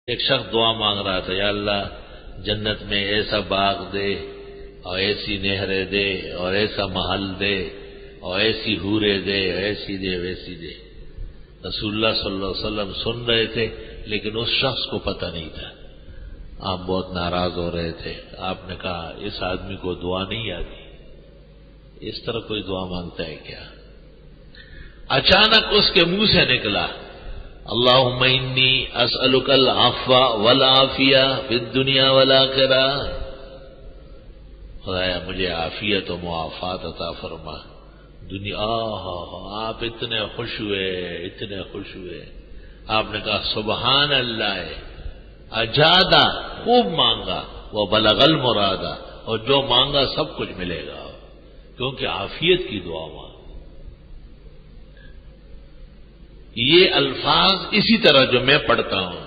ایک شخص دعا مانگ رہا تھا، یا اللہ جنت میں ایسا باغ دے اور ایسی نہریں دے اور ایسا محل دے اور ایسی حوریں دے، ایسی دے ویسی دے۔ رسول اللہ صلی اللہ علیہ وسلم سن رہے تھے لیکن اس شخص کو پتہ نہیں تھا۔ آپ بہت ناراض ہو رہے تھے۔ آپ نے کہا اس آدمی کو دعا نہیں آتی، اس طرح کوئی دعا مانگتا ہے کیا؟ اچانک اس کے منہ سے نکلا، اللہم انی اسألک العفو والعافیہ فی الدنیا والآخرہ، خدایا مجھے عافیت و معافات عطا فرما دنیا۔ آپ اتنے خوش ہوئے، اتنے خوش ہوئے۔ آپ نے کہا سبحان اللہ، اجادا، خوب مانگا، وہ بلغ المرادا، اور جو مانگا سب کچھ ملے گا، کیونکہ عافیت کی دعا مانگ۔ یہ الفاظ اسی طرح جو میں پڑھتا ہوں